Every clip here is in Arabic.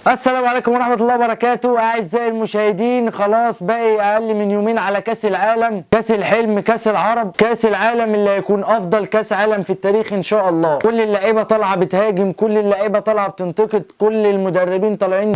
السلام عليكم ورحمة الله وبركاته. أعزائي المشاهدين، خلاص باقي أقل من يومين على كأس العالم، كأس الحلم، كأس العرب، كأس العالم اللي هيكون أفضل كأس عالم في التاريخ إن شاء الله. كل اللعيبة طالعة بتهاجم، كل اللعيبة طالعة بتنتقد، كل المدربين طالعين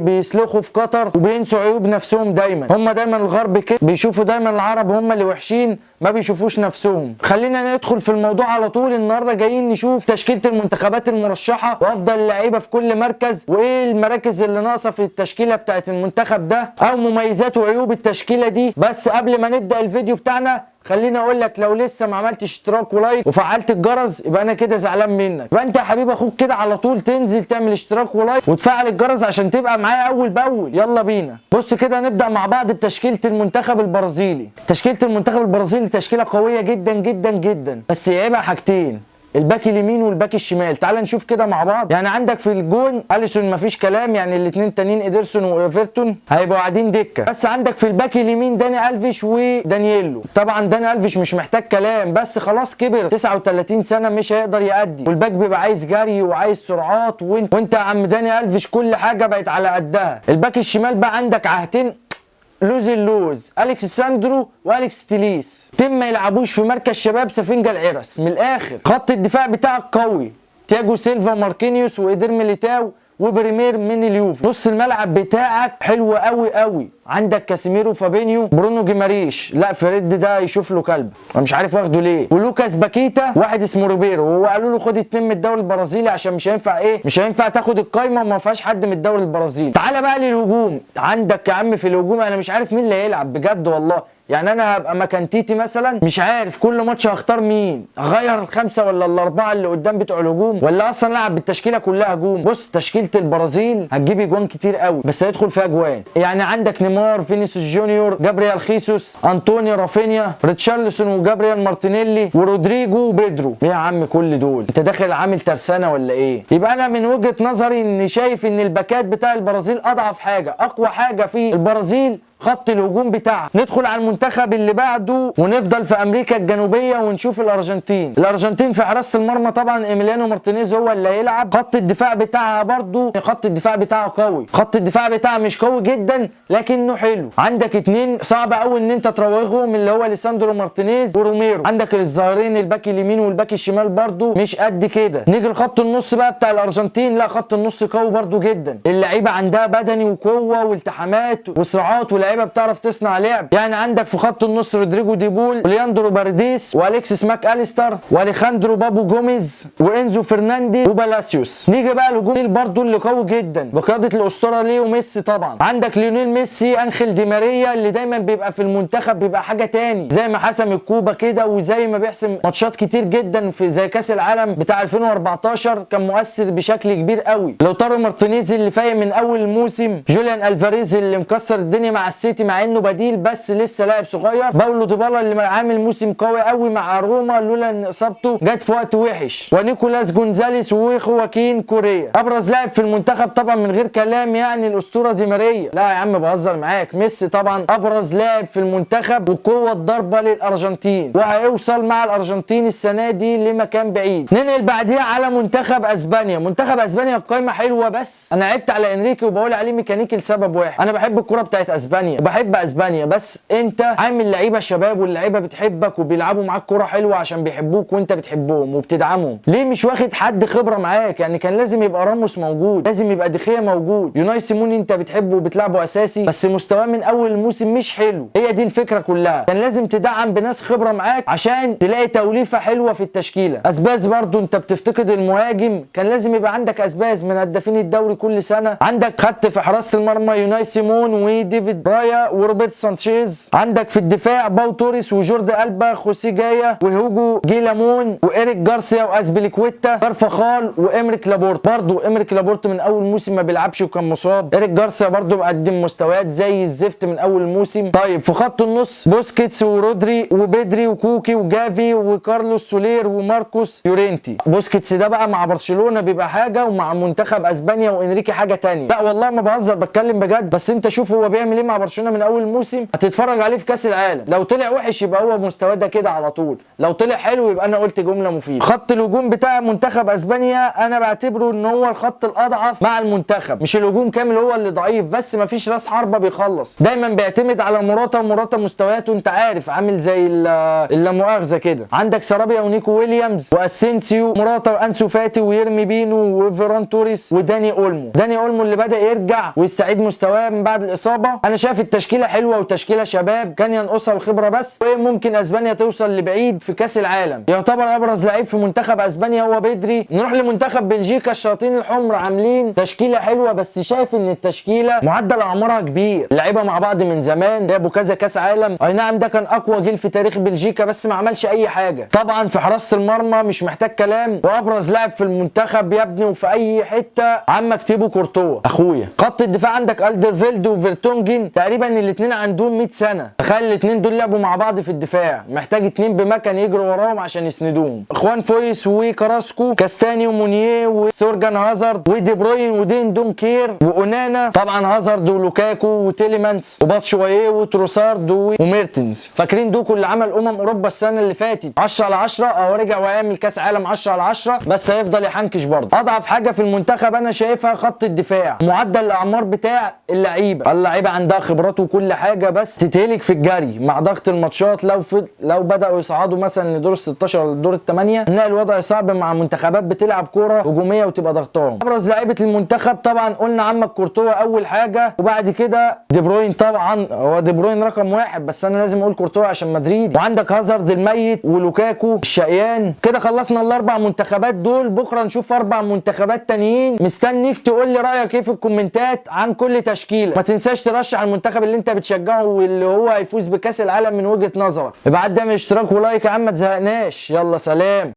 بيسلخوا في قطر وبينسوا عيوب نفسهم. دايما الغرب كده بيشوفوا دايما العرب هم اللي وحشين، ما بيشوفوش نفسهم. خلينا ندخل في الموضوع على طول. النهارده جايين نشوف تشكيله المنتخبات المرشحه وافضل اللعيبه في كل مركز، وايه المراكز اللي ناقصه في التشكيله بتاعت المنتخب ده، او مميزات وعيوب التشكيله دي. بس قبل ما نبدا الفيديو بتاعنا خليني اقول لك، لو لسه ما عملتش اشتراك ولايك وفعلت الجرس يبقى انا كده زعلان منك. يبقى انت يا حبيب اخوك كده على طول تنزل تعمل اشتراك ولايك وتفعل الجرس عشان تبقى معايا اول باول. يلا بينا. بص كده نبدا مع بعض بتشكيله المنتخب البرازيلي. تشكيله المنتخب البرازيلي تشكيله قويه جدا جدا جدا، بس يعيبها حاجتين: الباك اليمين والباك الشمال. تعال نشوف كده مع بعض. يعني عندك في الجون اليسون مفيش كلام، يعني الاثنين تانيين ادرسون وايفرتون هيبقوا قاعدين دكه. بس عندك في الباك اليمين داني الفيش ودانييلو. طبعا داني الفيش مش محتاج كلام، بس خلاص كبر 39 سنه مش هيقدر يأدي، والباك بيبقى عايز جري وعايز سرعات، وانت يا عم داني الفيش كل حاجه بقت على قدها. الباك الشمال بقى عندك عهتين لوز اليكس ساندرو واليكس تيليس، ما يلعبوش في مركز شباب سفنجة العرس. من الاخر خط الدفاع بتاعك قوي: تياجو سيلفا، ماركينيوس، وإيدر ميليتاو، وبريمير من اليوفي. نص الملعب بتاعك حلو قوي قوي، عندك كاسيميرو، فابينيو، برونو جيماريش. لا فريد ده يشوف له كلب، انا مش عارف واخده ليه، ولوكاس باكيتا، واحد اسمه روبيرو. وهو قالوا له خد 2 من الدوري البرازيلي عشان مش هينفع تاخد القايمه وما فيهاش حد من الدوري البرازيلي. تعالى بقى للهجوم. عندك يا عم في الهجوم انا مش عارف مين اللي هيلعب بجد والله. يعني انا هبقى مكان تيتي مثلا، مش عارف كل ماتش هختار مين، اغير الخمسه ولا الاربعه اللي قدام بتوع الهجوم، ولا اصلا العب بالتشكيله كلها هجوم. بص تشكيله البرازيل هتجيب اجوان كتير قوي، بس هيدخل فيها اجوان. يعني عندك نيمار، فينيسيوس جونيور، جابريال خيسوس، انطونيو، رافينيا، ريتشارلسون، وجابريال مارتينيلي، ورودريجو، وبيدرو. ايه يا عم كل دول؟ انت داخل عامل ترسانه ولا ايه؟ يبقى انا من وجهه نظري اني شايف ان الباكات بتاع البرازيل اضعف حاجه. اقوى حاجه في البرازيل خط الهجوم بتاعها. ندخل على المنتخب اللي بعده ونفضل في امريكا الجنوبيه ونشوف الارجنتين في حراسه المرمى طبعا ايميليانو مارتينيز هو اللي هيلعب. خط الدفاع بتاعها برضو خط الدفاع بتاعها قوي، خط الدفاع بتاعها مش قوي جدا لكنه حلو. عندك اتنين صعب قوي ان انت تروجهم، اللي هو ليساندرو مارتينيز وروميرو. عندك الظاهرين الباك اليمين والباك الشمال برضو مش قد كده. نيجي لخط النص بقى بتاع الارجنتين، لا خط النص قوي برضو جدا، اللعيبه عندها بدني وقوه والتحامات وسرعات، واللعيبه بتعرف تصنع لعب. يعني عندك في خط النص رودريجو ديبول، ولياندرو بارديس، واليكسيس ماك اليستر، واليخاندرو بابو جوميز، وانزو فرنانديز، وبالاسيوس. نيجي بقى الهجوم برضو اللي قوي جدا بقياده الاسطوره ليو ميسي. طبعا عندك ليونيل ميسي، انخيل دي ماريا اللي دايما بيبقى في المنتخب بيبقى حاجه تاني، زي ما حسم الكوبا كده، وزي ما بيحسم ماتشات كتير جدا في زي كاس العالم بتاع 2014 كان مؤثر بشكل كبير قوي. لوتارو مارتينيز اللي فايق من اول الموسم، جوليان الفاريز اللي مكسر الدنيا مع السيتي مع انه بديل بس لسه لاعب صغير، باولو ديبالا اللي عامل موسم قوي قوي مع روما لولا ان اصابته جت في وقت وحش، ونيكولاس جونزاليس، وخواكين كوريا. ابرز لاعب في المنتخب طبعا من غير كلام يعني الاسطوره دي ماريا. لا يا عم بهزر معاك، ميسي طبعا ابرز لاعب في المنتخب وقوه ضربه للارجنتين، وهيوصل مع الارجنتين السنه دي لمكان بعيد. ننقل بعديها على منتخب اسبانيا. منتخب اسبانيا القايمه حلوه، بس انا عبت على انريكي وبقول عليه ميكانيكي لسبب واحد: انا بحب الكوره بتاعت اسبانيا وبحب اسبانيا، بس انت عامل لعيبه شباب واللعيبه بتحبك وبيلعبوا معاك كوره حلوه عشان بيحبوك وانت بتحبهم وبتدعمهم. ليه مش واخد حد خبره معاك؟ يعني كان لازم يبقى راموس موجود، لازم يبقى دخيا موجود، يوناي سيموني انت بتحبه وبتلعبه اساسي بس مستواه من اول الموسم مش حلو. هي دي الفكره كلها، كان لازم تدعم بناس خبره معاك عشان تلاقي توليفه حلوه في التشكيله. اسباز برضو انت بتفتقد المهاجم، كان لازم يبقى عندك اسباز من هدافين الدوري كل سنه. عندك خدت في حراسه المرمى يوناي سيمون وديفيد برايا وروبرت سانشيز. عندك في الدفاع باو توريس وجوردي ألبا، خوسي جايا، وهوجو جيلامون، وإيريك جارسيا، وأسبليكويتا، كارفاخال، وإمريك لابورت. برضو إمريك لابورت من أول موسم ما بيلعبش وكان مصاب. إيريك جارسيا برضو مقدم مستويات زي الزفت من أول موسم. طيب في خط النص بوسكيتس ورودري وبيدري وكوكي وجافي وكارلوس سولير وماركوس يورينتي. بوسكيتس ده بقى مع برشلونة بيبقى حاجة ومع منتخب أسبانيا وإنريكي حاجة تانية. لا والله ما بهزر، بتكلم بجد. بس أنت شوف هو بيعمل إيه مع برشلونه من اول الموسم هتتفرج عليه في كاس العالم. لو طلع وحش يبقى هو مستواه ده كده على طول، لو طلع حلو يبقى انا قلت جمله مفيده. خط الهجوم بتاع منتخب اسبانيا انا بعتبره ان هو الخط الاضعف مع المنتخب، مش الهجوم كامل هو اللي ضعيف، بس مفيش راس حربه بيخلص، دايما بيعتمد على موراتا، وموراتا مستوياته انت عارف عامل زي اللامؤاخذه كده. عندك سارابيا ونيكو ويليامز واسينسيو، موراتا وانسو فاتي ويرمي بينو وفيران توريس وداني اولمو. داني اولمو اللي بدا يرجع ويستعيد مستواه من بعد الاصابه. انا شايف التشكيله حلوه وتشكيله شباب، كان ينقصها الخبره بس، وممكن اسبانيا توصل لبعيد في كاس العالم. يعتبر ابرز لعيب في منتخب اسبانيا هو بدري. نروح لمنتخب بلجيكا، الشياطين الحمر عاملين تشكيله حلوه، بس شايف ان التشكيله معدل اعمارها كبير، اللعيبه مع بعض من زمان، لعبوا كذا كاس عالم. اي نعم ده كان اقوى جيل في تاريخ بلجيكا بس ما عملش اي حاجه. طبعا في حراسه المرمى مش محتاج كلام، وابرز لاعب في المنتخب يا ابني وفي اي حته عمك تيبو كورتوا اخويا. خط الدفاع عندك الدرفيلد وفيرتونجن، تقريبا الاثنين عندهم 100 سنه، تخيل الاثنين دول لعبوا مع بعض في الدفاع، محتاج اثنين بمكان يجروا وراهم عشان يسندوهم. اخوان فويس وكراسكو، كاستانيو مونيه وسورجان هازارد ودي بروين ودين دونكير واونانا، طبعا هازارد ولوكاكو وتيليمانس وباتشواييه وتروسارد وميرتنز. فاكرين دوكو اللي عمل اوروبا السنه اللي فاتت 10/10، او رجع ويعمل كاس عالم 10/10، بس هيفضل يحنكش برضه. اضعف حاجه في المنتخب انا شايفها خط الدفاع، معدل الاعمار بتاع اللعيبه عندها خبرات وكل حاجه، بس تتهلك في الجري مع ضغط الماتشات. لو بداوا يصعدوا مثلا لدور ال16 ولا لدور ال8 نلاقي الوضع صعب مع منتخبات بتلعب كوره هجوميه وتبقى ضغطهم. ابرز لعيبه المنتخب طبعا قلنا عمك كورتوا اول حاجه، وبعد كده دي بروين. طبعا هو دي بروين رقم واحد، بس انا لازم اقول كورتوا عشان مدريد. وعندك هازارد الميت ولوكاكو الشقيان. كده خلصنا الاربع منتخبات دول، بكره نشوف 4 منتخبات تانيين. مستنيك تقول لي رايك ايه في الكومنتات عن كل تشكيله. ما تنساش ترشح المنتخب اللي انت بتشجعه واللي هو هيفوز بكاس العالم من وجهه نظرك. ابعت دعم اشتراك ولايك يا عم، ما تزهقناش. يلا سلام.